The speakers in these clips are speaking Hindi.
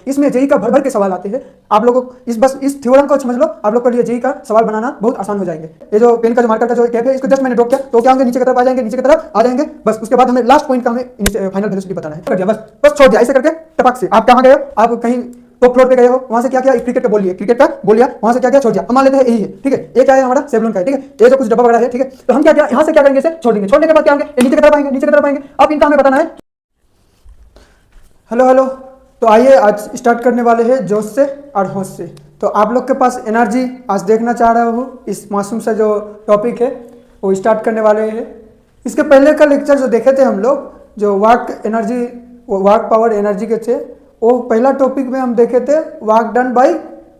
इसमें जेई का भर भर के सवाल आते हैं। आप लोगों को इस थ्योरम को समझ लो, आप लोग के लिए जेई का सवाल बनाना बहुत आसान हो जाएंगे। ये जो पेन का जो मार्कर का जो कैप है, इसको जस्ट मैंने ड्रॉप किया तो क्या होंगे, नीचे की तरफ आ जाएंगे, नीचे की तरफ आ जाएंगे। बस उसके बाद हमें लास्ट पॉइंट का हमें फाइनल वेलोसिटी बताना है। कर दिया, बस छोड़ दिया ऐसे करके टपक से। आप कहाँ गए हो, आप कहीं टॉप फ्लोर पे गए हो, वहां से क्या किया, क्रिकेट का बोल लिया, क्रिकेट का बोल लिया, वहां से क्या किया, छोड़ दिया। हम मान लेते हैं यही है, ठीक है। ये क्या है हमारा सेवलॉन का है, ठीक है। ये जो कुछ डब्बा वगैरह है, ठीक है। तो हम क्या किया, यहाँ से क्या करेंगे, इसे छोड़ देंगे। छोड़ने के बाद क्या होंगे, नीचे की तरफ आएंगे, नीचे की तरफ आएंगे। अब इनका हमें बताना है। हेलो, तो आइए आज स्टार्ट करने वाले हैं जोश से और होश से। तो आप लोग के पास एनर्जी आज देखना चाह रहा हूँ, इस मासूम सा जो टॉपिक है वो स्टार्ट करने वाले हैं। इसके पहले का लेक्चर जो देखे थे हम लोग, जो वर्क पावर एनर्जी के थे, वो पहला टॉपिक में हम देखे थे work done by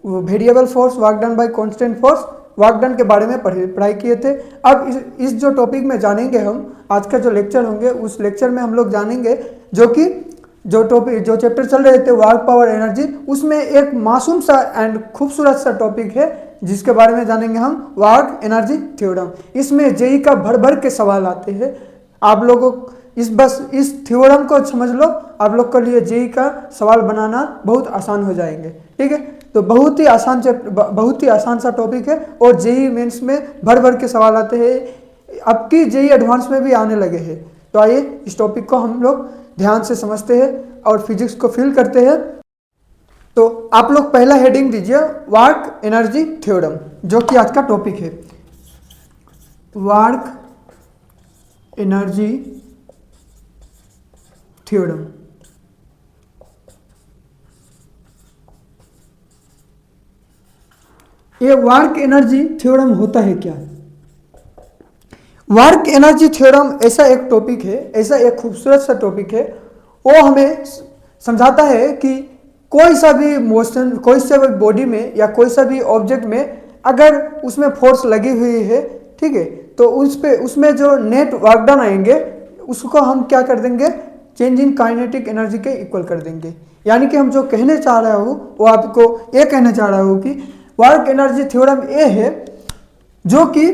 variable force, work done bye constant force, work done के बारे में पढ़ाई किए थे। अब इस जो टॉपिक में जानेंगे हम, आज का जो लेक्चर होंगे उस लेक्चर में हम लोग जानेंगे जो चैप्टर चल रहे थे वर्क पावर एनर्जी, उसमें एक मासूम सा एंड खूबसूरत सा टॉपिक है जिसके बारे में जानेंगे हम, वर्क एनर्जी थ्योरम। इसमें जेई का भर भर के सवाल आते हैं। आप लोगों इस थ्योरम को समझ लो, आप लोग के लिए जेई का सवाल बनाना बहुत आसान हो जाएंगे, ठीक है। तो बहुत ही आसान सा टॉपिक है और जेई मेंस में भर भर के सवाल आते हैं। अब की जेई एडवांस में भी आने लगे हैं। तो आइए इस टॉपिक को हम लोग ध्यान से समझते हैं और फिजिक्स को फील करते हैं। तो आप लोग पहला हेडिंग दीजिए वर्क एनर्जी थ्योरम, जो कि आज का टॉपिक है, वर्क एनर्जी थ्योरम। ये वर्क एनर्जी थ्योरम होता है क्या? वर्क एनर्जी थ्योरम ऐसा एक टॉपिक है, ऐसा एक खूबसूरत सा टॉपिक है, वो हमें समझाता है कि कोई सा भी मोशन, कोई सा भी बॉडी में या कोई सा भी ऑब्जेक्ट में अगर उसमें फोर्स लगी हुई है, ठीक है, तो उसमें जो नेट वर्क डन आएंगे उसको हम क्या कर देंगे, चेंज इन काइनेटिक एनर्जी के इक्वल कर देंगे। यानी कि हम जो कहने चाह रहा हूँ वो आपको ये कहना चाह रहा हूँ कि वर्क एनर्जी थ्योरम ये है जो कि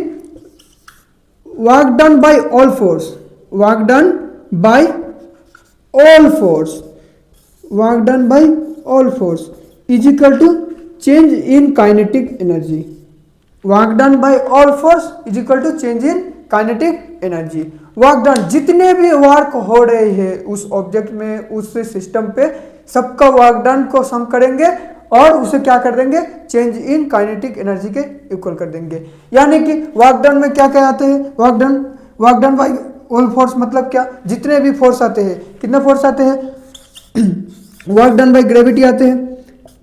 work done by all force, work done by all force, work done by all force is equal to change in kinetic energy. Work done by all force is equal to change in kinetic energy. Work done, जितने भी वर्क हो रहे हैं उस ऑब्जेक्ट में, उस सिस्टम पे, सबका वर्क डन को सम करेंगे और उसे क्या कर देंगे, चेंज इन काइनेटिक एनर्जी के इक्वल कर देंगे। यानी कि वर्क डन में क्या क्या आते हैं, work done by all force मतलब क्या, जितने भी फोर्स आते हैं, कितने फोर्स आते हैं, वर्क डन बाय ग्रेविटी आते हैं,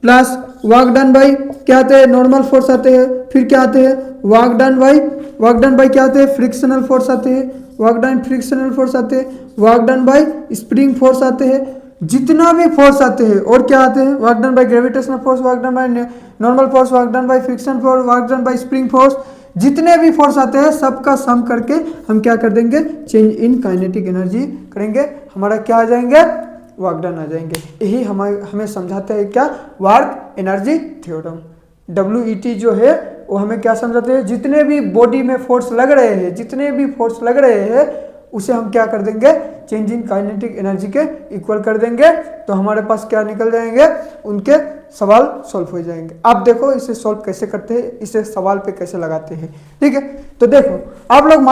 प्लस वर्क डन बाय क्या आते हैं, नॉर्मल फोर्स आते हैं, फिर क्या आते हैं, वर्क डन बाय क्या आते हैं, फ्रिक्शनल फोर्स आते हैं, वर्क डन फ्रिक्शनल फोर्स आते हैं, work done by spring force आते हैं, जितना भी फोर्स आते हैं। और क्या आते हैं, work done by gravitational force, work done by normal force, work done by friction force, work done by spring force, जितने भी फोर्स आते हैं सबका सम करके हम क्या कर देंगे, चेंज इन काइनेटिक एनर्जी करेंगे, हमारा क्या आ जाएंगे, वर्क डन आ जाएंगे। यही हमें समझाते हैं क्या, वर्क एनर्जी थ्योरम। WET जो है वो हमें क्या समझाते हैं, जितने भी बॉडी में फोर्स लग रहे हैं, जितने भी फोर्स लग रहे हैं उसे हम क्या कर देंगे, चेंज इन काइनेटिक एनर्जी के इक्वल कर देंगे। तो हमारे पास क्या निकल जाएंगे, उनके सवाल सॉल्व हो जाएंगे। आप देखो इसे सॉल्व कैसे करते हैं, इसे सवाल पे कैसे लगाते हैं, ठीक है। तो देखो आप लोग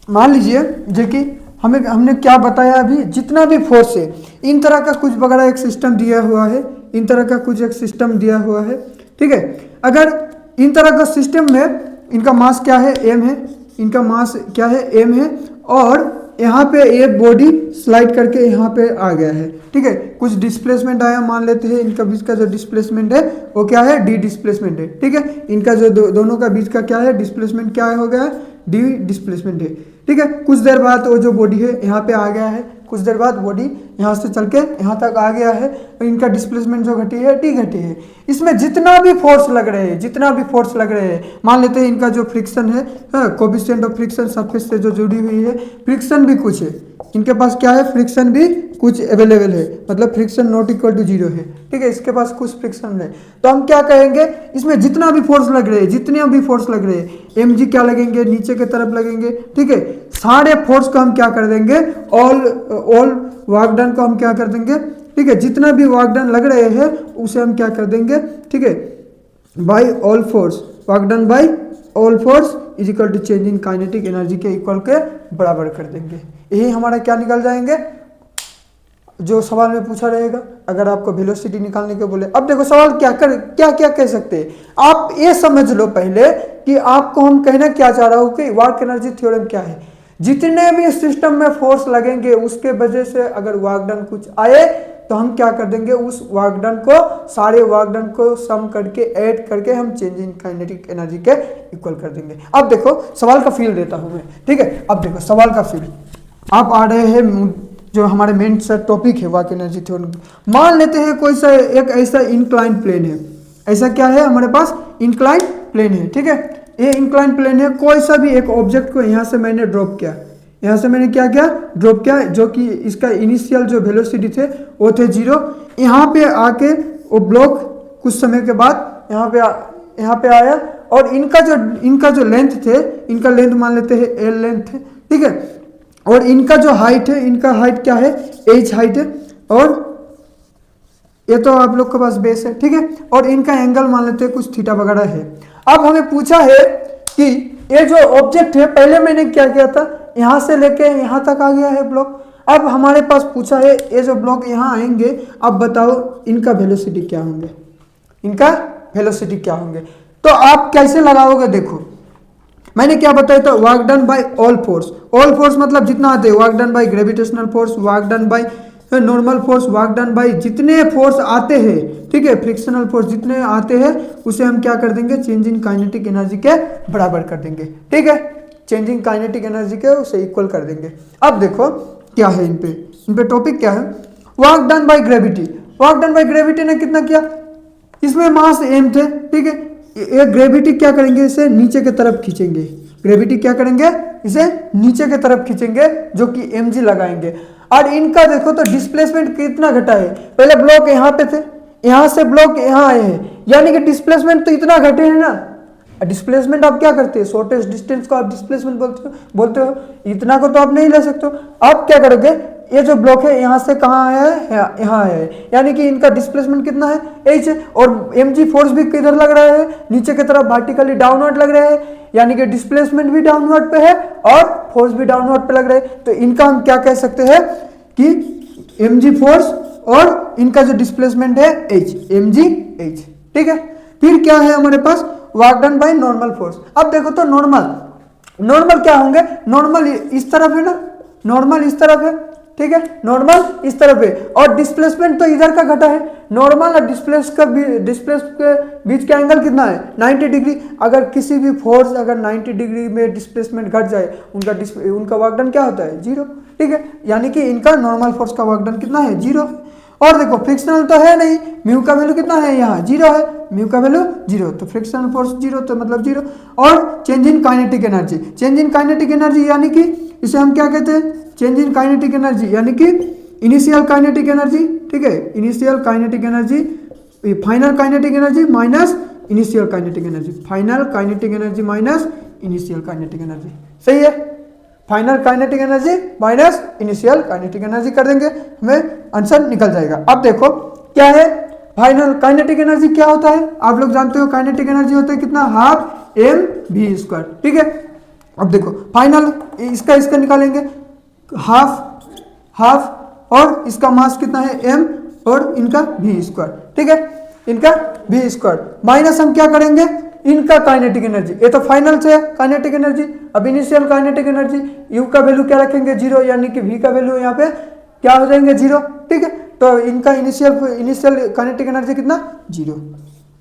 मान लीजिए जो कि हमने क्या बताया अभी, जितना भी फोर्स है, इन तरह का कुछ वगैरह एक सिस्टम दिया हुआ है, इन तरह का कुछ एक सिस्टम दिया हुआ है, ठीक है। अगर इन तरह का सिस्टम में इनका मास क्या है, m है, इनका मास क्या है, m है, और यहाँ पे ये बॉडी स्लाइड करके यहाँ पे आ गया है, ठीक है। कुछ डिस्प्लेसमेंट आया, मान लेते हैं इनका बीच का जो डिस्प्लेसमेंट है वो क्या है, d डिस्प्लेसमेंट है, ठीक है। इनका जो दोनों का बीच का क्या है, डिस्प्लेसमेंट क्या हो गया है, d डिस्प्लेसमेंट है, ठीक है। कुछ देर बाद वो जो बॉडी है यहाँ पे आ गया है, कुछ देर बाद बॉडी यहाँ से चल के यहाँ तक आ गया है, तो इनका डिस्प्लेसमेंट जो घटी है, d घटी है। इसमें जितना भी फोर्स लग रहे हैं, मान लेते हैं इनका जो फ्रिक्शन है, कोएफिशिएंट ऑफ फ्रिक्शन सरफेस से जो जुड़ी हुई है, फ्रिक्शन भी कुछ है, इनके पास क्या है, फ्रिक्शन भी कुछ अवेलेबल है, मतलब फ्रिक्शन नॉट इक्वल टू 0 है, ठीक है। इसके पास कुछ फ्रिक्शन है, तो हम क्या कहेंगे, इसमें जितना भी फोर्स लग रहे हैं, जितने भी फोर्स लग रहे हैं, mg क्या लगेंगे, नीचे की तरफ लगेंगे, ठीक है। सारे फोर्स को हम क्या कर देंगे, ऑल वर्क डन को हम क्या कर देंगे, ठीक है, जितना भी वर्क डन लग रहे हैं उसे हम क्या कर देंगे, ठीक है, by all force, work done by all force is equal to change in kinetic energy के इक्वल के बराबर कर देंगे। यही हमारा क्या निकल जाएंगे, जो सवाल में पूछा रहेगा अगर आपको वेलोसिटी निकालने के बोले। अब देखो सवाल क्या क्या कह सकते हैं, आप ये समझ लो पहले कि आपको हम कहना क्या चाह रहा हूँ कि वर्क एनर्जी थ्योरम क्या है। जितने भी सिस्टम में फोर्स लगेंगे उसके वजह से अगर वर्क डन कुछ आए तो हम क्या कर देंगे, उस वर्क डन को, सारे वर्क डन को सम करके ऐड करके हम चेंज इन काइनेटिक एनर्जी के इक्वल कर देंगे। अब देखो सवाल का फील देता हूं मैं, ठीक है। अब देखो सवाल का फील, आप आ रहे हैं जो हमारे मेन टॉपिक है वर्क एनर्जी थ्योरम। मान लेते हैं कोई सा एक ऐसा इंक्लाइन प्लेन है, ऐसा क्या है हमारे पास, इंक्लाइन प्लेन है, ठीक है। ये इंक्लाइन प्लेन है, कोई सा भी एक ऑब्जेक्ट को यहाँ से मैंने ड्रॉप किया, यहाँ से मैंने क्या किया, ड्रॉप किया, जो कि इसका इनिशियल जो वेलोसिटी थे वो थे 0। यहाँ पे आके वो ब्लॉक कुछ समय के बाद यहाँ पे आया और इनका जो लेंथ थे, इनका लेंथ मान लेते हैं एल लेंथ है, ठीक है। और इनका जो हाइट है, इनका हाइट क्या है, एच हाइट है, और ये तो आप लोग के पास बेस है, ठीक है। और इनका एंगल मान लेते हैं कुछ थीटा वगैरह है। अब हमें पूछा है कि ये जो ऑब्जेक्ट है, पहले मैंने क्या किया था, यहाँ से लेके यहाँ तक आ गया है ब्लॉक। अब हमारे पास पूछा है ये जो ब्लॉक यहाँ आएंगे, अब बताओ इनका वेलोसिटी क्या होंगे, इनका वेलोसिटी क्या होंगे। तो आप कैसे लगाओगे, देखो मैंने क्या बताया था, work done by all force. All force मतलब जितना आते हैं, work done by gravitational force, work done by normal force, work done bye जितने फोर्स आते हैं, ठीक है, फ्रिक्शनल फोर्स जितने आते हैं उसे हम क्या कर देंगे, चेंज इन काइनेटिक एनर्जी के बराबर कर देंगे, ठीक है। चेंज इन काइनेटिक एनर्जी के उसे इक्वल कर देंगे। अब देखो क्या है इन पे टॉपिक क्या है, work done by gravity. Work done by gravity ने कितना किया, इसमें मास m थे, ठीक है। ये ग्रेविटी क्या करेंगे, इसे नीचे की तरफ खींचेंगे, ग्रेविटी क्या करेंगे, इसे नीचे की तरफ खींचेंगे, जो कि mg लगाएंगे। और इनका देखो तो डिस्प्लेसमेंट कितना घटा है, पहले ब्लॉक यहाँ पे थे, यहाँ से ब्लॉक यहाँ आए हैं, यानी कि डिस्प्लेसमेंट तो इतना घटे हैं ना। डिस्प्लेसमेंट आप क्या करते हैं, शॉर्टेस्ट डिस्टेंस को आप डिस्प्लेसमेंट बोलते हो, इतना को तो आप नहीं ले सकते हो। आप क्या करोगे, ये जो ब्लॉक है यहाँ से कहाँ आया है, यहाँ आया है, यानी कि इनका डिस्प्लेसमेंट कितना है, h है। और mg फोर्स भी किधर लग रहा है, नीचे की तरफ वर्टिकली डाउनवर्ड लग रहा है, यानी कि डिस्प्लेसमेंट भी डाउनवर्ड पे है और फोर्स भी डाउनवर्ड पे लग रहा है। तो इनका हम क्या कह सकते हैं कि mg फोर्स और इनका जो डिस्प्लेसमेंट है h, mg h, ठीक है। फिर क्या है हमारे पास, work done by normal force. अब देखो तो नॉर्मल क्या होंगे, नॉर्मल इस तरफ है ना, नॉर्मल इस तरफ है, ठीक है, नॉर्मल इस तरफ है, और डिस्प्लेसमेंट तो इधर का घटा है। नॉर्मल और डिस्प्लेस के बीच का एंगल कितना है, 90 डिग्री। अगर किसी भी फोर्स अगर 90 डिग्री में डिस्प्लेसमेंट घट जाए, उनका वर्क डन क्या होता है, 0, ठीक है। यानी कि इनका नॉर्मल फोर्स का वर्क डन कितना है, 0। और देखो फ्रिक्शनल तो है नहीं, म्यू का वैल्यू कितना है, यहाँ 0 है, म्यू का वैल्यू 0, तो फ्रिक्शनल फोर्स 0, तो मतलब 0। और change in kinetic energy, change in kinetic energy यानी कि इसे हम क्या कहते हैं, चेंज इन काइनेटिक एनर्जी यानी कि इनिशियल काइनेटिक एनर्जी, ठीक है, initial kinetic energy, final kinetic energy minus initial kinetic energy, final kinetic energy minus initial kinetic energy, सही है। Final kinetic energy minus initial kinetic energy कर देंगे, हमें आंसर निकल जाएगा। अब देखो क्या है, फाइनल काइनेटिक एनर्जी क्या होता है, आप लोग जानते हो काइनेटिक एनर्जी होता है कितना, हाफ mv², ठीक है। अब देखो फाइनल इसका निकालेंगे, हाफ और इसका मास कितना है m और इनका v², ठीक है, इनका v² माइनस हम क्या करेंगे, इनका काइनेटिक एनर्जी, ये तो फाइनल से है काइनेटिक एनर्जी। अब इनिशियल काइनेटिक एनर्जी, u का वैल्यू क्या रखेंगे, 0, यानी कि v का वैल्यू यहाँ पे क्या हो जाएंगे, 0, ठीक है। तो इनका इनिशियल काइनेटिक एनर्जी कितना, 0।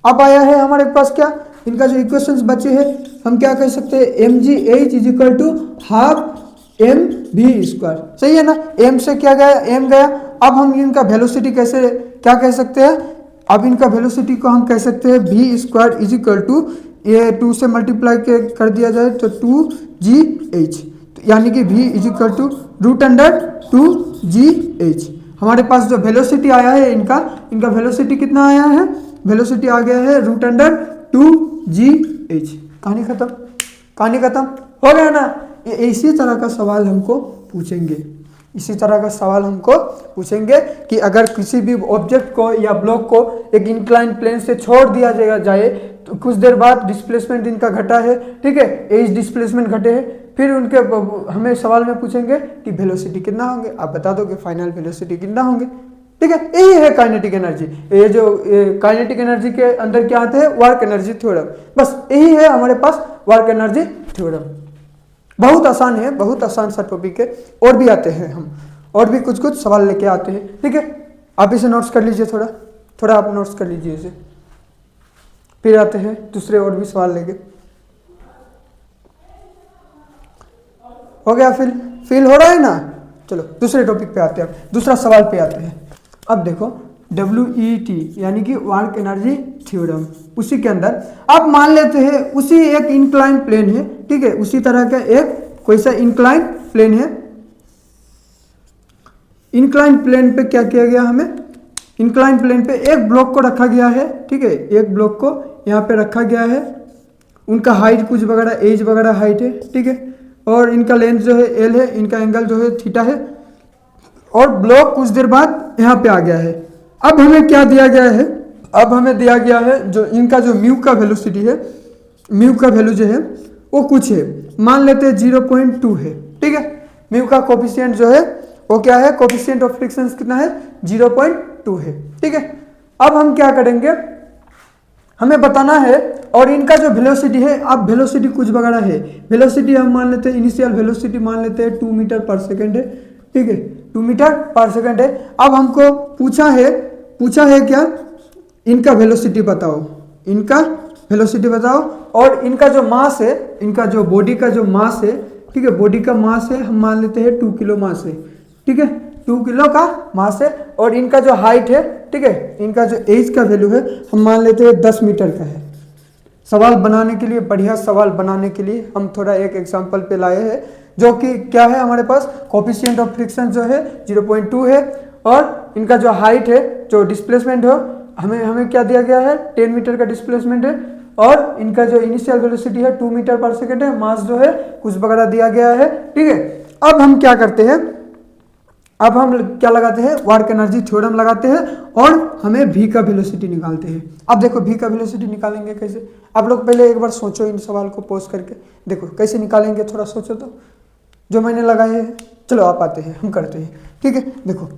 अब आया है हमारे पास क्या, इनका जो इक्वेशंस बचे हैं हम क्या कह सकते हैं, mgh is equal to half mv², सही है ना। m से क्या गया, m गया। अब हम इनका वेलोसिटी कैसे क्या कह सकते हैं, अब इनका वेलोसिटी को हम कह सकते हैं v² इज इक्वल टू, ये 2 से मल्टीप्लाई कर दिया जाए तो 2gh, यानी कि v is equal to √2gh। हमारे पास जो वेलोसिटी आया है इनका वेलोसिटी कितना आया है, वेलोसिटी आ गया है √2gh। कहानी खत्म हो गया ना। इसी तरह का सवाल हमको पूछेंगे, इसी तरह का सवाल हमको पूछेंगे कि अगर किसी भी ऑब्जेक्ट को या ब्लॉक को एक इंक्लाइन प्लेन से छोड़ दिया जाए तो कुछ देर बाद डिस्प्लेसमेंट इनका घटा है, ठीक है, एज डिस्प्लेसमेंट घटे हैं, फिर उनके हमें सवाल में पूछेंगे कि वेलोसिटी कितना होंगे, आप बता दो कि फाइनल वेलोसिटी कितना होंगे, ठीक है। यही है काइनेटिक एनर्जी। ये जो काइनेटिक एनर्जी के अंदर क्या आते हैं, वर्क एनर्जी थ्योरम, बस यही है हमारे पास वर्क एनर्जी थ्योरम। बहुत आसान है, बहुत आसान सा टॉपिक है। और भी आते हैं हम, और भी कुछ कुछ सवाल लेके आते हैं, ठीक है। आप इसे नोट्स कर लीजिए, थोड़ा थोड़ा आप नोट्स कर लीजिए इसे, फिर आते हैं दूसरे और भी सवाल लेके। हो गया, फील हो रहा है ना। चलो दूसरे टॉपिक पे आते हैं, दूसरा सवाल पे आते हैं। अब देखो WET यानी कि वर्क एनर्जी थ्योरम, उसी के अंदर आप मान लेते हैं उसी एक इंक्लाइन प्लेन है, ठीक है, उसी तरह का एक कोई सा इंक्लाइन प्लेन है। इंक्लाइन प्लेन पे क्या किया गया, हमें इंक्लाइन प्लेन पे एक ब्लॉक को रखा गया है, ठीक है, एक ब्लॉक को यहाँ पे रखा गया है। उनका हाइट कुछ वगैरह एज वगैरह हाइट है, ठीक है, और इनका लेंथ जो है L है, इनका एंगल जो है थीटा है, और ब्लॉक कुछ देर बाद यहाँ पे आ गया है। अब हमें क्या दिया गया है, अब हमें दिया गया है जो इनका जो म्यू का वेलोसिटी है, म्यू का वैल्यू जो है वो कुछ है, मान लेते हैं 0.2 है, ठीक है। म्यू का कोफिशिएंट जो है वो क्या है, कोफिशिएंट ऑफ फ्रिक्शन कितना है, 0.2 है, ठीक है। अब हम क्या करेंगे, हमें बताना है, और इनका जो वेलोसिटी है, अब वेलोसिटी कुछ वगैरह है, वेलोसिटी हम मान लेते हैं, इनिशियल वेलोसिटी मान लेते हैं 2 मीटर पर सेकेंड है, ठीक है, 2 मीटर पर सेकेंड है। अब हमको पूछा है क्या, इनका वेलोसिटी बताओ, इनका वेलोसिटी बताओ, और इनका जो मास है, इनका जो बॉडी का जो मास है, ठीक है, बॉडी का मास है हम मान लेते हैं 2 किलो मास है, ठीक है, 2 किलो का मास है, और इनका जो हाइट है, ठीक है, इनका जो एज का वैल्यू है हम मान लेते हैं 10 मीटर का है। सवाल बनाने के लिए, बढ़िया सवाल बनाने के लिए हम थोड़ा एक एग्जांपल पे लाए हैं, जो कि क्या है, हमारे पास कोफिशिएंट ऑफ फ्रिक्शन जो है 0.2 है, और इनका जो हाइट है, जो डिस्प्लेसमेंट हो, हमें क्या दिया गया है, 10 मीटर का डिस्प्लेसमेंट है, और इनका जो इनिशियल वेलोसिटी है 2 मीटर पर सेकेंड है, मास जो है कुछ वगैरह दिया गया है, ठीक है। अब हम क्या करते हैं, अब हम क्या लगाते हैं, वर्क एनर्जी थ्योरम लगाते हैं, और हमें V का वेलोसिटी निकालते हैं। अब देखो V का वेलोसिटी निकालेंगे कैसे, आप लोग पहले एक बार सोचो, इन सवाल को पोज करके देखो कैसे निकालेंगे, थोड़ा सोचो तो, जो मैंने लगाए हैं। चलो आप आते हैं, हम करते हैं, ठीक है। देखो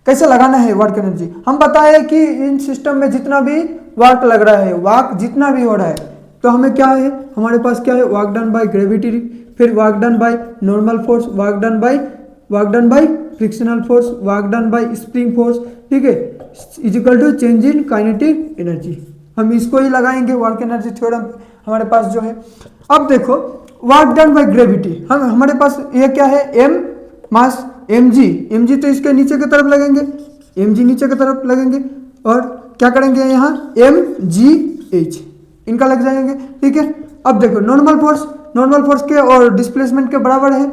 कैसे लगाना है वर्क एनर्जी, हम बताए कि इन सिस्टम में जितना भी वर्क लग रहा है, वर्क जितना भी हो रहा है, तो हमें क्या है, हमारे पास क्या है, वर्क डन बाय ग्रेविटी, फिर work done by normal force, work done by frictional force, work done by spring force, ठीक है, is equal to change in kinetic energy. हम इसको ही लगाएंगे वर्क एनर्जी थ्योरम हमारे पास जो है। अब देखो वर्क डन बाय ग्रेविटी, हम हमारे पास ये क्या है, m मास mg तो इसके नीचे की तरफ लगेंगे, mg नीचे की तरफ लगेंगे, और क्या करेंगे यहाँ mgh इनका लग जाएंगे, ठीक है। अब देखो नॉर्मल फोर्स के और डिस्प्लेसमेंट के बराबर है,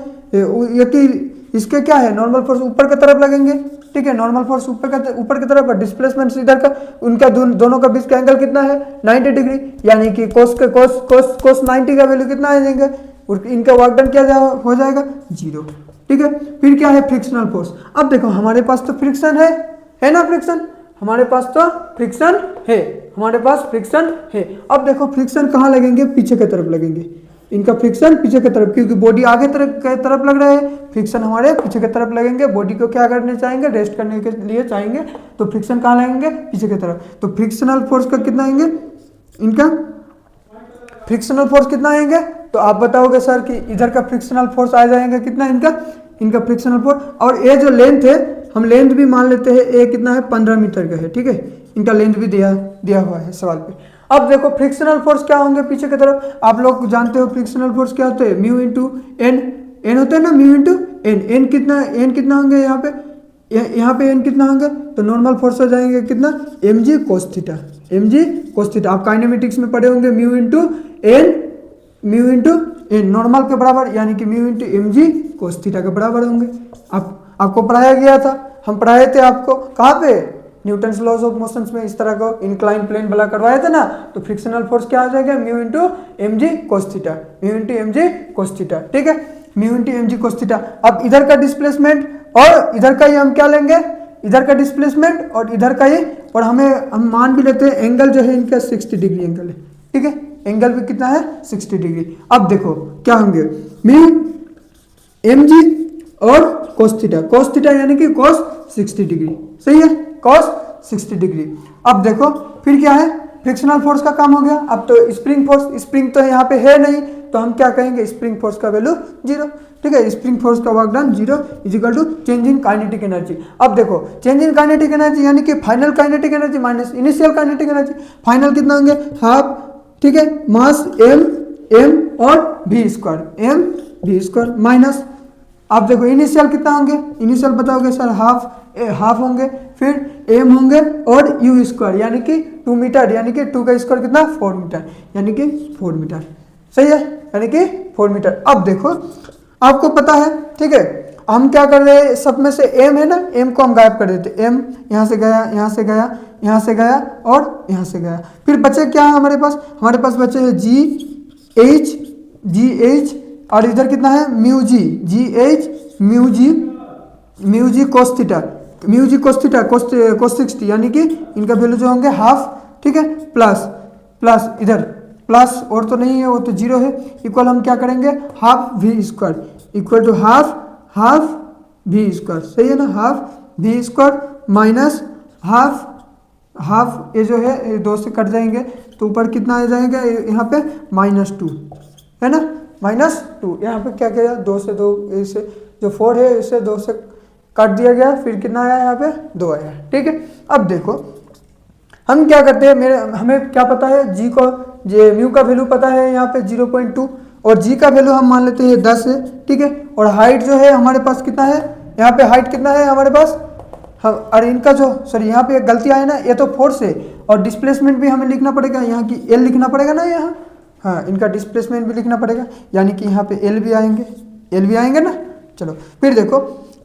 ये कि इसके क्या है, नॉर्मल फोर्स ऊपर की तरफ लगेंगे, ठीक है, नॉर्मल फोर्स ऊपर की तरफ, और डिस्प्लेसमेंट इधर का, उनका दोनों का बीच का एंगल कितना है, 90 डिग्री, यानी कि कोस 90 का वैल्यू कितना आ जाएगा, इनका वर्क डन क्या हो जाएगा, 0, ठीक है। फिर क्या है, फ्रिक्शनल फोर्स। अब देखो हमारे पास तो फ्रिक्शन है ना, फ्रिक्शन हमारे पास तो फ्रिक्शन है, हमारे पास फ्रिक्शन है। अब देखो फ्रिक्शन कहाँ लगेंगे, पीछे की तरफ लगेंगे, इनका फ्रिक्शन पीछे की तरफ, क्योंकि बॉडी आगे तरफ लग रहा है, फ्रिक्शन हमारे पीछे की तरफ लगेंगे। बॉडी को क्या करने चाहेंगे, रेस्ट करने के लिए चाहेंगे, तो फ्रिक्शन कहाँ लगेंगे, पीछे की तरफ। तो फ्रिक्शनल फोर्स का कितना आएंगे, इनका फ्रिक्शनल फोर्स कितना आएंगे, तो आप बताओगे सर कि इधर का फ्रिक्शनल फोर्स आ जाएगा कितना, इनका फ्रिक्शनल फोर्स। और ये जो लेंथ है, हम लेंथ भी मान लेते हैं, ये कितना है, 15 मीटर का है, ठीक है, इनका लेंथ भी दिया हुआ है सवाल पे। अब देखो फ्रिक्शनल फोर्स क्या होंगे पीछे की तरफ, आप लोग जानते हो फ्रिक्शनल फोर्स क्या होते हैं, म्यू इंटू एन होते हैं ना, म्यू इंटू एन कितना होंगे, यहाँ पे एन कितना होंगे, तो नॉर्मल फोर्स हो जाएंगे कितना, mg cos थीटा। आप काइनेमेटिक्स में पढ़े होंगे, म्यू इंटू एन नॉर्मल के बराबर, यानी कि mu into mg cos theta के बराबर होंगे। आपको पढ़ाया गया था, हम पढ़ाए थे आपको, कहाँ पे, न्यूटन्स लॉज ऑफ मोशंस में इस तरह को इंक्लाइन प्लेन वाला करवाया था ना। तो फ्रिक्शनल फोर्स क्या आ जाएगा, mu into mg cos theta, ठीक है, mu into mg cos theta. अब इधर का डिस्प्लेसमेंट और इधर का ही हम क्या लेंगे, इधर का डिस्प्लेसमेंट और इधर का ही, और हम मान भी लेते हैं एंगल जो है इनका 60 डिग्री एंगल है, ठीक है, एंगल भी कितना है 60 डिग्री। अब देखो क्या होंगे, म्यू एम जी और कोस थीटा यानी कि कोस 60 डिग्री, सही है, कोस 60 डिग्री। अब देखो फिर क्या है, फ्रिक्शनल फोर्स का काम हो गया। अब तो स्प्रिंग फोर्स, स्प्रिंग तो यहाँ पे है नहीं, तो हम क्या कहेंगे, स्प्रिंग फोर्स का वैल्यू 0, ठीक है, स्प्रिंग फोर्स का work done 0 is equal to change in kinetic energy. अब देखो चेंज इन काइनेटिक एनर्जी यानी कि final kinetic energy minus initial kinetic energy, final कितना होंगे हाफ, ठीक है, मास एम और वी स्क्वायर माइनस, आप देखो इनिशियल कितना होंगे, इनिशियल बताओगे सर हाफ होंगे, फिर एम होंगे और यू स्क्वायर यानी कि 2 मीटर, यानी कि 2 का स्क्वायर कितना 4 मीटर, यानी कि 4 मीटर, सही है, यानी कि 4 मीटर। अब देखो आपको पता है, ठीक है, हम क्या कर रहे हैं, सब में से एम है ना, एम को हम गायब कर देते, एम यहाँ से गया, यहाँ से गया, यहाँ से गया और यहाँ से गया, फिर बचे क्या है हमारे पास बचे हैं जी एच और इधर कितना है mu G cos theta cos 60 यानी कि इनका वैल्यू जो होंगे हाफ, ठीक है, प्लस इधर प्लस और तो नहीं है, वो तो 0 है, इक्वल हम क्या करेंगे half V square equal to half V square, सही है ना, half V square minus half ये जो है 2 से कट जाएंगे तो ऊपर कितना आ जाएगा यहाँ पे -2 है ना, -2, यहाँ पे क्या किया 2 से 2 इसे जो 4 है इसे 2 से काट दिया गया, फिर कितना आया यहाँ पे 2 आया, ठीक है। अब देखो हम क्या करते हैं, हमें क्या पता है, जी को म्यू का वैल्यू पता है यहाँ पे 0.2 और जी का वैल्यू हम मान लेते हैं 10 है, ठीक है, और हाइट जो है हमारे पास कितना है, यहाँ पे हाइट कितना है हमारे पास, अरे इनका जो सॉरी यहाँ पे गलती आए ना, ये तो फोर्स है और डिस्प्लेसमेंट भी हमें लिखना पड़ेगा, यहाँ की एल लिखना पड़ेगा ना यहाँ, हाँ इनका डिस्प्लेसमेंट भी लिखना पड़ेगा, यानी कि यहाँ पे एल भी आएंगे ना। चलो फिर देखो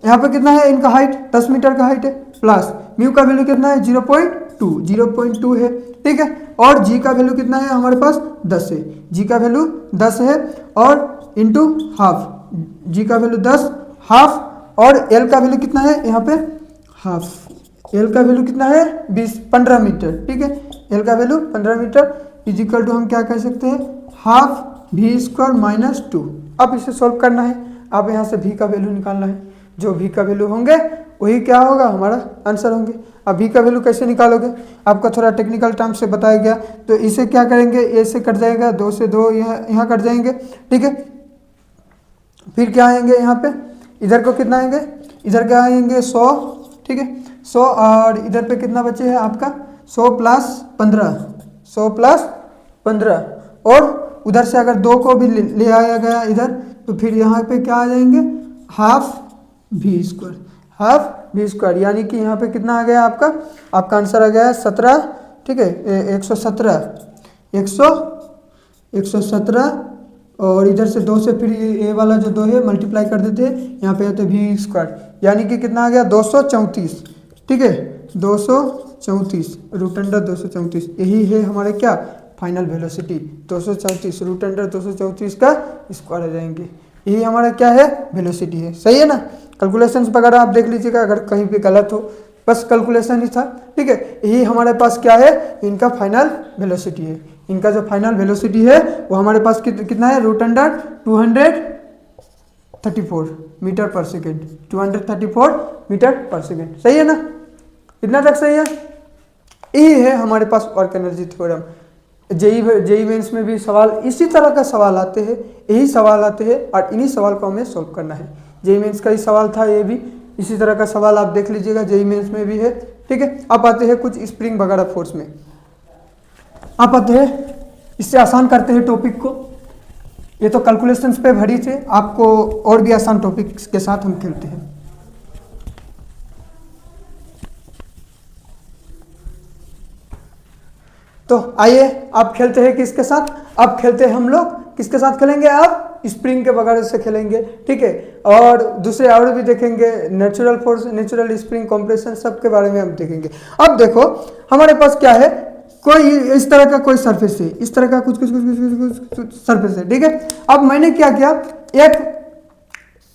यहाँ पे कितना है इनका हाइट 10 मीटर का हाइट है, प्लस म्यू का वैल्यू कितना है 0.2 है, ठीक है, और जी का वैल्यू कितना है हमारे पास 10 है, जी का वैल्यू 10 है और इंटू हाफ, जी का वैल्यू 10 हाफ और एल का वैल्यू कितना है यहाँ पे हाफ, एल का वैल्यू कितना है 15 मीटर, ठीक है, एल का value 15 metre is equal to हम क्या कह सकते हैं हाफ वी स्क्वायर -2। अब इसे सॉल्व करना है, अब यहाँ से v का वैल्यू निकालना है, जो v का वैल्यू होंगे वही क्या होगा हमारा आंसर होंगे। अब v का वैल्यू कैसे निकालोगे, आपका थोड़ा टेक्निकल टर्म से बताया गया, तो इसे क्या करेंगे, ए से कट जाएगा, 2 से 2 यहाँ कट जाएंगे, ठीक है, फिर क्या आएंगे यहाँ पे, इधर को कितना आएंगे, इधर क्या आएंगे 100, ठीक है, 100 और इधर पे कितना बचे है आपका 100 प्लस 15 और उधर से अगर 2 को भी ले आया गया इधर, तो फिर यहाँ पे क्या आ जाएंगे हाफ वी स्क्वायर, यानी कि यहाँ पे कितना आ गया आपका आंसर आ गया है 17, ठीक है, 117 और इधर से 2 से फिर ये वाला जो 2 है मल्टीप्लाई कर देते हैं, यहाँ पे आते वी स्क्वायर, यानी कि कितना आ गया 234, ठीक है, 234 √234, यही है हमारे क्या फाइनल वेलोसिटी 234 √234 का स्क्वायर आ जाएंगे, यही हमारा क्या है वेलोसिटी है, सही है ना। कैलकुलेशंस वगैरह आप देख लीजिएगा, अगर कहीं पे गलत हो बस कैलकुलेशन ही था, ठीक है, यही हमारे पास क्या है इनका फाइनल वेलोसिटी है, इनका जो फाइनल वेलोसिटी है वो हमारे पास कितना है √234 metre per second, 234 metre per second, सही है ना, इतना तक सही है। यही है हमारे पास work energy theorem. JEE mains में भी सवाल इसी तरह का सवाल आते हैं, यही सवाल आते हैं और इन्हीं सवाल को हमें सॉल्व करना है। जेई मेंस का ही सवाल था, ये भी इसी तरह का सवाल आप देख लीजिएगा, जेई मेंस में भी है, ठीक है। अब आते हैं कुछ स्प्रिंग वगैरह फोर्स में, आप आते हैं इससे आसान करते हैं टॉपिक को, ये तो कैलकुलेशंस पे भरी थे, आपको और भी आसान टॉपिक के साथ हम खेलते हैं। तो आइए आप खेलते हैं किसके साथ, अब खेलते हैं हम लोग किसके साथ खेलेंगे, आप स्प्रिंग के वगैरह से खेलेंगे, ठीक है, और दूसरे और भी देखेंगे, natural force, natural spring, compression, सब के बारे में हम देखेंगे। अब देखो हमारे पास क्या है, कोई इस तरह का कोई सरफेस है, इस तरह का कुछ सरफेस है, ठीक है। अब मैंने क्या किया,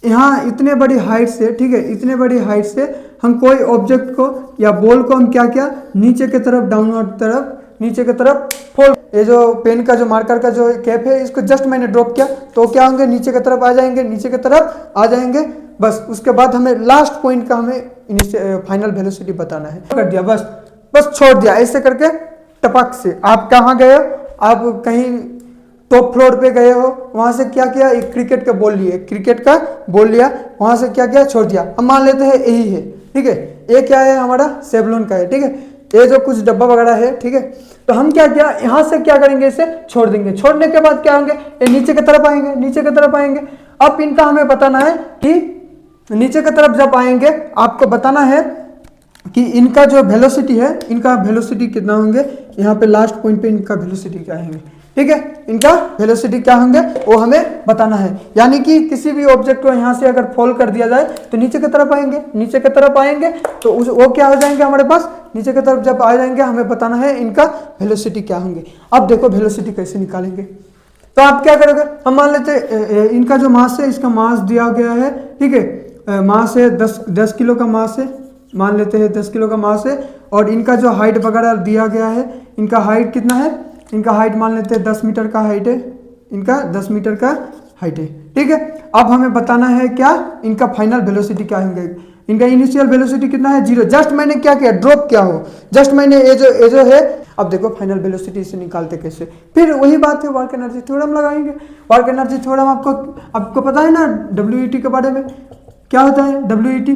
यहाँ इतने बड़ी हाइट से, ठीक है, इतने बड़ी हाइट से हम कोई ऑब्जेक्ट को या बॉल को हम क्या किया, नीचे की तरफ, डाउनवर्ड तरफ, नीचे की तरफ फोल्ड, ये जो पेन का जो मार्कर का जो कैप है इसको जस्ट मैंने ड्रॉप किया तो क्या होंगे, नीचे की तरफ आ जाएंगे, नीचे की तरफ आ जाएंगे। बस उसके बाद हमें लास्ट पॉइंट का हमें फाइनल वेलोसिटी बताना है। कर दिया, बस बस छोड़ दिया, ऐसे करके टपक से। आप कहाँ गए हो, आप कहीं टॉप फ्लोर पे गए हो, वहां से क्या किया, एक क्रिकेट का बॉल लिए, क्रिकेट का बॉल लिया, वहां से क्या किया, छोड़ दिया। अब मान लेते हैं यही है, ठीक है, ये क्या है हमारा सेवलॉन का है, ठीक है, ये जो कुछ डब्बा वगैरह है, ठीक है। तो हम क्या किया, यहाँ से क्या करेंगे, इसे छोड़ देंगे। छोड़ने के बाद क्या होंगे, ये नीचे की तरफ आएंगे, नीचे की तरफ आएंगे। अब इनका हमें बताना है कि नीचे की तरफ जब आएंगे आपको बताना है कि इनका जो वेलोसिटी है, इनका वेलोसिटी कितना होंगे, यहाँ पे लास्ट पॉइंट पे इनका वेलोसिटी क्या होंगे, ठीक है, इनका वेलोसिटी क्या होंगे वो हमें बताना है। यानी कि किसी भी ऑब्जेक्ट को यहाँ से अगर फॉल कर दिया जाए तो नीचे की तरफ आएंगे, नीचे की तरफ आएंगे तो वो क्या हो जाएंगे हमारे पास, नीचे की तरफ जब आ जाएंगे हमें बताना है इनका वेलोसिटी क्या होंगे। अब देखो वेलोसिटी कैसे निकालेंगे, तो आप क्या करोगे, हम मान लेते इनका जो मास है, इसका मास दिया गया है, ठीक है, मास है 10 किलो का मास है, मान लेते हैं 10 किलो का मास है, और इनका जो हाइट वगैरह दिया गया है, इनका हाइट कितना है, इनका हाइट मान लेते हैं 10 मीटर का हाइट है, इनका 10 मीटर का हाइट है, ठीक है। अब हमें बताना है क्या, इनका फाइनल वेलोसिटी क्या होंगे। इनका इनिशियल वेलोसिटी कितना है, 0। जस्ट मैंने क्या किया, ड्रॉप किया हो, जस्ट मैंने ये जो है। अब देखो फाइनल वेलोसिटी से निकालते कैसे, फिर वही बात है, वर्क एनर्जी थ्योरम लगाएंगे। वर्क एनर्जी थ्योरम आपको पता है ना WET के बारे में, क्या होता है WET,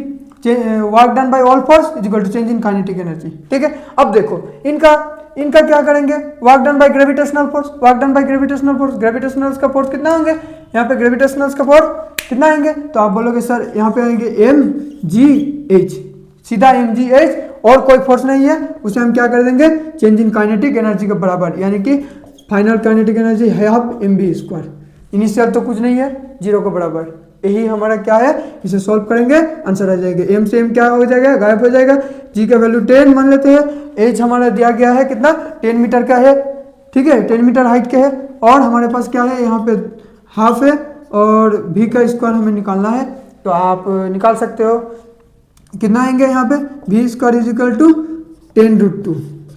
work done by all force is equal to change in kinetic energy, ठीक है। अब देखो इनका क्या करेंगे, work done by gravitational force, work done by gravitational force, gravitational का फोर्स कितना होंगे, यहाँ पे ग्रेविटेशनल का फोर्स कितना आएंगे, तो आप बोलोगे सर यहाँ पे आएंगे mgh, सीधा mgh, और कोई फोर्स नहीं है, उसे हम क्या कर देंगे, चेंज इन काइनेटिक एनर्जी के बराबर, यानी कि फाइनल काइनेटिक एनर्जी है हाफ mv²। इनिशियल तो कुछ नहीं है, 0 के बराबर, यही हमारा क्या है, इसे सॉल्व करेंगे आंसर आ जाएगा। m से m क्या हो जाएगा, गायब हो जाएगा। g का वैल्यू 10 मान लेते हैं, h हमारा दिया गया है कितना, 10 मीटर का है, ठीक है, 10 मीटर हाइट के है, और हमारे पास क्या है, यहाँ पे हाफ है, और v का स्क्वायर हमें निकालना है, तो आप निकाल सकते हो, कितना आएंगे यहाँ पे, v² is equal to 10√2,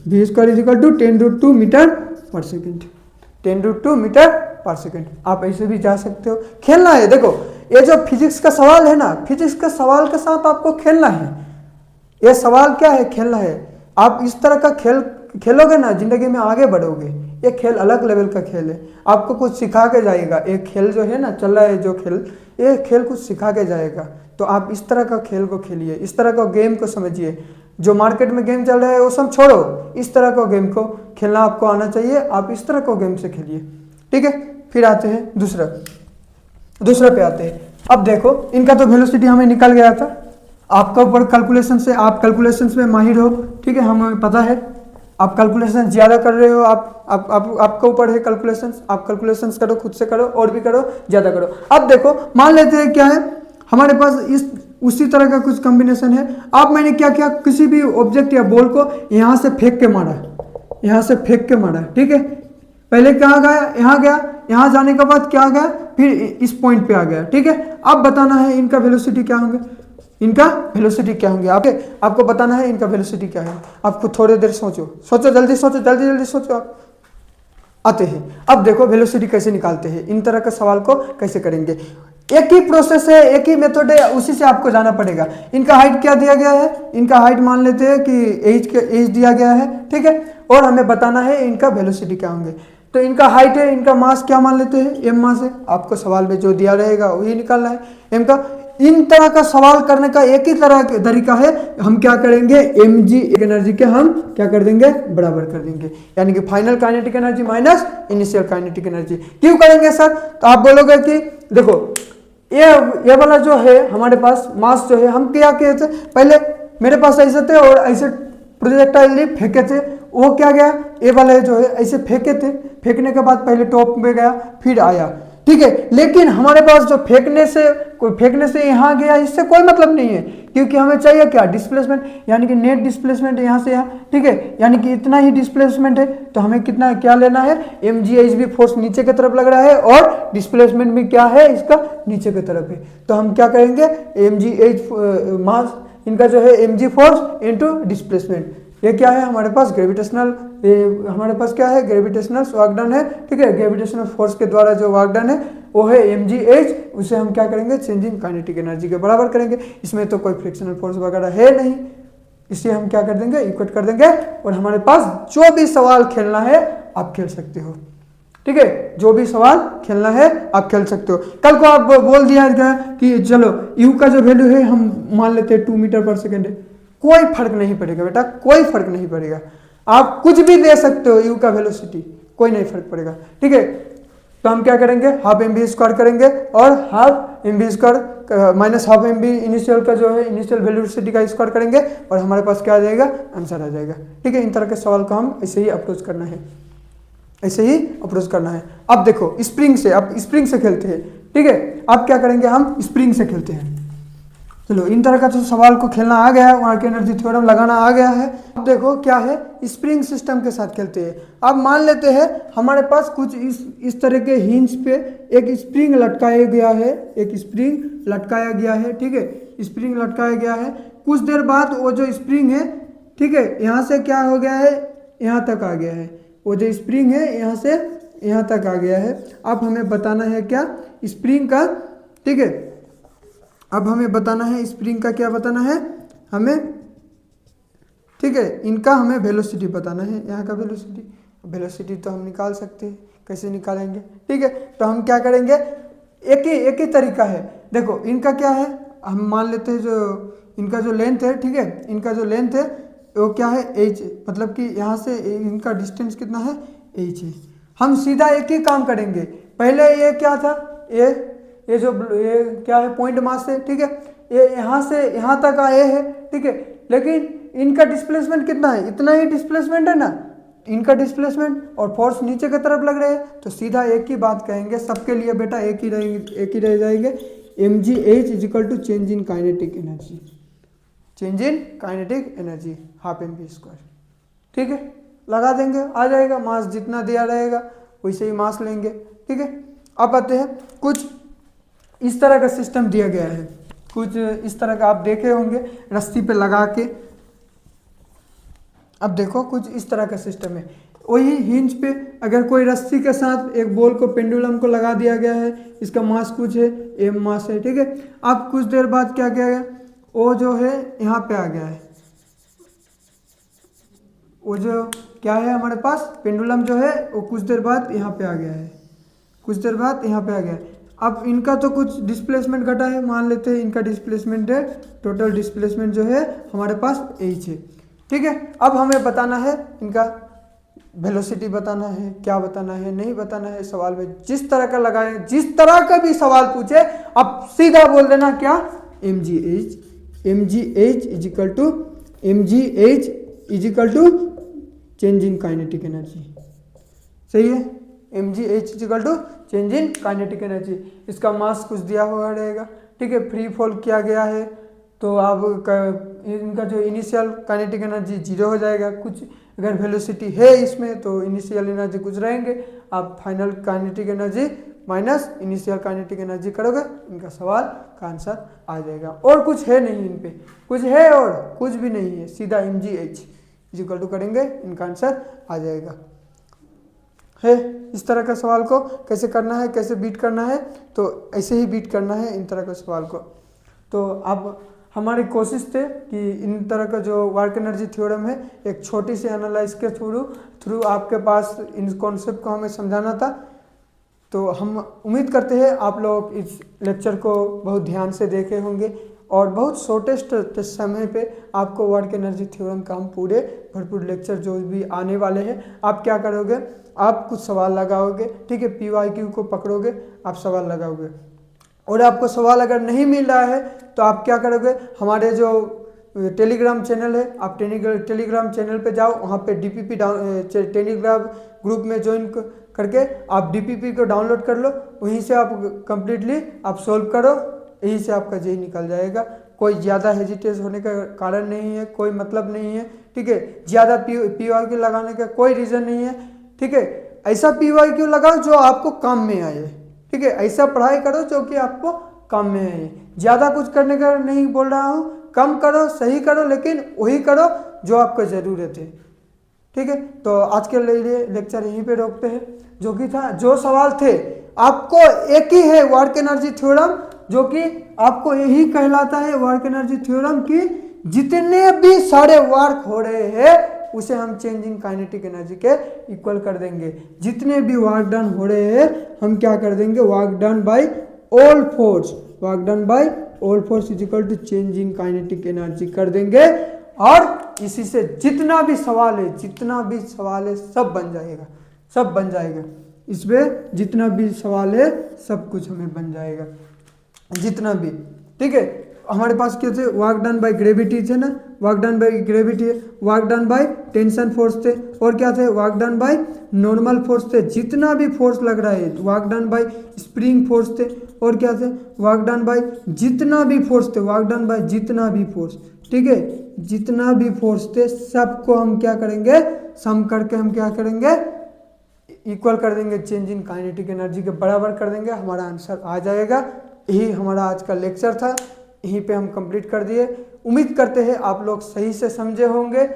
v² is equal to 10√2 metre per second, 10√2 metre per second. आप ऐसे भी जा सकते हो, खेलना है। देखो ये जो फिजिक्स का सवाल है ना, फिजिक्स के सवाल के साथ आपको खेलना है। ये सवाल क्या है, खेलना है। आप इस तरह का खेल खेलोगे ना, जिंदगी में आगे बढ़ोगे। ये खेल अलग लेवल का खेल है, आपको कुछ सिखा के जाएगा। एक खेल जो है ना, चल रहा है जो खेल, ये खेल कुछ सिखा के जाएगा। तो आप इस तरह का खेल को खेलिए, इस तरह का गेम को समझिए। जो मार्केट में गेम चल रहा है वो सब छोड़ो, इस तरह का गेम को खेलना आपको आना चाहिए। आप इस तरह का गेम से खेलिए, ठीक है। फिर आते हैं दूसरा पे आते हैं। अब देखो इनका तो वेलोसिटी हमें निकल गया था। आपका ऊपर कैलकुलेशन से, आप कैलकुलेशन में माहिर हो, ठीक है, हमें पता है। आप कैलकुलेशन ज़्यादा कर रहे हो, आपके ऊपर है कैलकुलेशन। आप कैलकुलेशन करो, खुद से करो, और भी करो, ज़्यादा करो। अब देखो मान लेते हैं क्या है हमारे पास, उसी तरह का कुछ कॉम्बिनेशन है। अब मैंने क्या किया, किसी भी ऑब्जेक्ट या बॉल को यहाँ से फेंक के मारा, यहाँ से फेंक के मारा, ठीक है। पहले कहाँ गया, यहाँ गया, यहाँ जाने के बाद क्या गया, फिर इस पॉइंट पे आ गया, ठीक है। अब बताना है इनका वेलोसिटी क्या होंगे, इनका वेलोसिटी क्या होंगे, आपको बताना है इनका वेलोसिटी क्या है। आपको थोड़ी देर सोचो, जल्दी सोचो, जल्दी सोचो। आप आते हैं, अब देखो वेलोसिटी कैसे निकालते हैं, इन तरह के सवाल को कैसे करेंगे। एक ही प्रोसेस है, एक ही मेथड है, उसी से आपको जाना पड़ेगा। इनका हाइट क्या दिया गया है, इनका हाइट मान लेते हैं कि एज दिया गया है, ठीक है, और हमें बताना है इनका वेलोसिटी क्या होंगे। तो इनका हाइट है, इनका मास क्या मान लेते हैं, m मास है। आपको सवाल में जो दिया रहेगा वही निकालना है m का। इन तरह का सवाल करने का एक ही तरीका है, हम क्या करेंगे, mg एनर्जी के हम क्या कर देंगे, बराबर कर देंगे। यानी कि final kinetic energy minus initial kinetic energy. क्यों करेंगे सर, तो आप बोलोगे कि देखो ये वाला जो है हमारे पास मास जो है, हम क्या किए थे, पहले मेरे पास ऐसे थे और ऐसे प्रोजेक्टाइल फेंके थे। वो क्या गया, ये वाले जो है ऐसे फेंके थे, फेंकने के बाद पहले टॉप में गया, फिर आया, ठीक है, लेकिन हमारे पास जो फेंकने से यहाँ गया, इससे कोई मतलब नहीं है, क्योंकि हमें चाहिए क्या, डिस्प्लेसमेंट, यानी कि नेट डिस्प्लेसमेंट यहाँ से यहाँ, ठीक है, यानी कि इतना ही डिस्प्लेसमेंट है, तो हमें कितना क्या लेना है, mgh फोर्स नीचे की तरफ लग रहा है और डिस्प्लेसमेंट भी क्या है इसका, नीचे की तरफ है। तो हम क्या करेंगे, mgh मास इनका जो है mg फोर्स इनटू डिस्प्लेसमेंट, ये क्या है हमारे पास ग्रेविटेशनल, हमारे पास क्या है ग्रेविटेशनल वर्क डन है, ठीक है, ग्रेविटेशनल फोर्स के द्वारा जो वर्क डन है वो है mgh, उसे हम क्या करेंगे चेंज इन काइनेटिक एनर्जी के बराबर करेंगे। इसमें तो कोई फ्रिक्शनल फोर्स वगैरह है नहीं, इसलिए हम क्या कर देंगे, इक्वेट कर देंगे, और हमारे पास जो भी सवाल खेलना है आप खेल सकते हो, ठीक है, जो भी सवाल खेलना है आप खेल सकते हो। कल को आप बोल दिया गया कि चलो यू का जो वैल्यू है हम मान लेते हैं 2 मीटर पर सेकेंड है, कोई फर्क नहीं पड़ेगा बेटा, कोई फर्क नहीं पड़ेगा, आप कुछ भी दे सकते हो यू का वेलोसिटी, कोई नहीं फर्क पड़ेगा, ठीक है। तो हम क्या करेंगे, हाफ एम बी स्क्वायर करेंगे और half M B square minus half M V initial का जो है इनिशियल वेलोसिटी का स्क्वायर करेंगे और हमारे पास क्या आ जाएगा, आंसर आ जाएगा, ठीक है। इन तरह के सवाल को हम ऐसे ही अप्रोच करना है, ऐसे ही अप्रोच करना है। अब देखो स्प्रिंग से, अब स्प्रिंग से खेलते हैं, ठीक है, अब क्या करेंगे, हम स्प्रिंग से खेलते हैं। चलो इन तरह का तो सवाल को खेलना आ गया है, वहाँ के एनर्जी थ्योरम लगाना आ गया है। अब देखो क्या है, स्प्रिंग सिस्टम के साथ खेलते हैं। अब मान लेते हैं हमारे पास कुछ इस तरह के हिंज पे एक स्प्रिंग लटकाया गया है, एक स्प्रिंग लटकाया गया है, ठीक है, स्प्रिंग लटकाया गया है। कुछ देर बाद वो जो स्प्रिंग है, ठीक है, यहाँ से क्या हो गया है, यहाँ तक आ गया है, वो जो स्प्रिंग है यहाँ से यहाँ तक आ गया है। अब हमें बताना है क्या, स्प्रिंग का, ठीक है, अब हमें बताना है स्प्रिंग का, क्या बताना है हमें, ठीक है, इनका हमें वेलोसिटी बताना है, यहाँ का वेलोसिटी, वेलोसिटी तो हम निकाल सकते हैं, कैसे निकालेंगे, ठीक है। तो हम क्या करेंगे, एक ही तरीका है। देखो इनका क्या है, हम मान लेते हैं जो इनका जो लेंथ है, ठीक है, इनका जो लेंथ है वो क्या है, h, मतलब कि यहाँ से इनका डिस्टेंस कितना है, h है। हम सीधा एक ही काम करेंगे, पहले ये क्या था, ये जो ये क्या है पॉइंट मास है, ठीक है, ये यहाँ से यहाँ तक आए है, ठीक है, लेकिन इनका डिस्प्लेसमेंट कितना है, इतना ही डिस्प्लेसमेंट है ना, इनका डिस्प्लेसमेंट और फोर्स नीचे की तरफ लग रहे हैं, तो सीधा एक ही बात कहेंगे सबके लिए बेटा, एक ही रह जाएंगे, mgh is equal to change in kinetic energy, change in kinetic energy half M B square, ठीक है, लगा देंगे, आ जाएगा, मास जितना दिया रहेगा वैसे ही मास लेंगे, ठीक है। अब आते हैं कुछ इस तरह का सिस्टम दिया गया है, कुछ इस तरह का आप देखे होंगे रस्सी पे लगा के। अब देखो कुछ इस तरह का सिस्टम है, वही हिंज पे अगर कोई रस्सी के साथ एक बॉल को, पेंडुलम को लगा दिया गया है, इसका मास कुछ है, एम मास है, ठीक है। अब कुछ देर बाद क्या किया गया, वो जो है यहाँ पे आ गया है, वो जो क्या है हमारे पास पेंडुलम जो है वो कुछ देर बाद यहाँ पे आ गया है, कुछ देर बाद यहाँ पे आ गया है। अब इनका तो कुछ डिस्प्लेसमेंट घटा है, मान लेते हैं इनका डिस्प्लेसमेंट है, टोटल डिस्प्लेसमेंट जो है हमारे पास h है, ठीक है। अब हमें बताना है इनका वेलोसिटी बताना है, क्या बताना है, नहीं बताना है, सवाल में जिस तरह का लगाए, जिस तरह का भी सवाल पूछे अब सीधा बोल देना क्या, mgh is equal to change in kinetic energy, सही है, mgh is equal to change in kinetic energy. इसका मास कुछ दिया हुआ रहेगा, ठीक है, फ्री फॉल किया गया है, तो अब इनका जो इनिशियल काइनेटिक एनर्जी 0 हो जाएगा, कुछ अगर वेलोसिटी है इसमें तो इनिशियल एनर्जी कुछ रहेंगे, आप final kinetic energy minus initial kinetic energy करोगे, इनका सवाल का आंसर आ जाएगा। और कुछ है नहीं, इन पे कुछ है और कुछ भी नहीं है, सीधा mgh इज इक्वल टू करेंगे, इनका आंसर आ जाएगा। है इस तरह का सवाल को कैसे करना है, कैसे बीट करना है, तो ऐसे ही बीट करना है इन तरह के सवाल को। तो अब हमारी कोशिश थे कि इन तरह का जो वर्क एनर्जी थ्योरम है एक छोटी सी एनालाइज के थ्रू आपके पास इन कॉन्सेप्ट को हमें समझाना था। तो हम उम्मीद करते हैं आप लोग इस लेक्चर को बहुत ध्यान से देखे होंगे और बहुत शॉर्टेस्ट समय पे आपको वर्क एनर्जी थ्योरम का हम पूरे भरपूर लेक्चर जो भी आने वाले हैं, आप क्या करोगे, आप कुछ सवाल लगाओगे, ठीक है, PYQ को पकड़ोगे, आप सवाल लगाओगे, और आपको सवाल अगर नहीं मिल रहा है तो आप क्या करोगे, हमारे जो टेलीग्राम चैनल है, आप टेलीग्राम चैनल पे जाओ, वहाँ पे डीपीपी टेलीग्राम ग्रुप में ज्वाइन करके आप डीपीपी को डाउनलोड कर लो, वहीं से आप कंप्लीटली आप सोल्व करो, यहीं से आपका जेई निकल जाएगा। कोई ज़्यादा हेजिटेट होने का कारण नहीं है, कोई मतलब नहीं है, ठीक है। ज़्यादा PYQ लगाने का कोई रीज़न नहीं है, ठीक है। ऐसा PYQ लगाओ जो आपको काम में आए, ठीक है। ऐसा पढ़ाई करो जो कि आपको काम में आए। ज़्यादा कुछ करने का नहीं बोल रहा हूँ, कम करो, सही करो, लेकिन वही करो जो आपको ज़रूरत है, ठीक है। तो आज के लिए लेक्चर यहीं पे रोकते हैं। जो कि था, जो सवाल थे आपको एक ही है वर्क एनर्जी थ्योरम, जो कि आपको यही कहलाता है वर्क एनर्जी थ्योरम की जितने भी सारे वर्क हो रहे हैं उसे हम चेंजिंग काइनेटिक एनर्जी के इक्वल कर देंगे। जितने भी वर्क डन हो रहे हैं हम क्या कर देंगे, work done by all force, work done by all force is equal to changing kinetic energy कर देंगे। और इसी से जितना भी सवाल है सब बन जाएगा, सब बन जाएगा। इसमें जितना भी सवाल है सब कुछ हमें बन जाएगा, जितना भी, ठीक है। हमारे पास क्या थे, वर्क डन बाय ग्रेविटी थे ना, work done by gravity, work done by tension force थे, और क्या थे, work done by normal force थे। जितना भी फोर्स लग रहा है work done by spring force थे, और क्या थे, वर्क डन बाय जितना भी फोर्स थे, वर्क डन बाय जितना भी फोर्स, ठीक है। जितना भी फोर्स थे सबको हम क्या करेंगे, सम करके हम क्या करेंगे, इक्वल कर देंगे, चेंज इन काइनेटिक एनर्जी के बराबर कर देंगे, हमारा आंसर आ जाएगा। यही हमारा आज का लेक्चर था, यहीं पे हम कंप्लीट कर दिए। उम्मीद करते हैं आप लोग सही से समझे होंगे,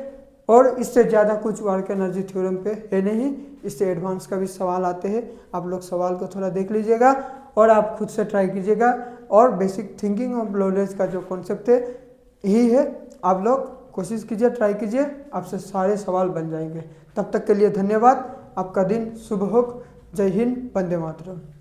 और इससे ज़्यादा कुछ वर्क एनर्जी थ्योरम पे है नहीं, इससे एडवांस का भी सवाल आते हैं। आप लोग सवाल को थोड़ा देख लीजिएगा और आप खुद से ट्राई कीजिएगा। और बेसिक थिंकिंग ऑफ नॉलेज का जो कॉन्सेप्ट है यही है, आप लोग कोशिश कीजिए, ट्राई कीजिए, आपसे सारे सवाल बन जाएंगे। तब तक के लिए धन्यवाद, आपका दिन शुभ हो। जय हिंद, वंदे मातरम।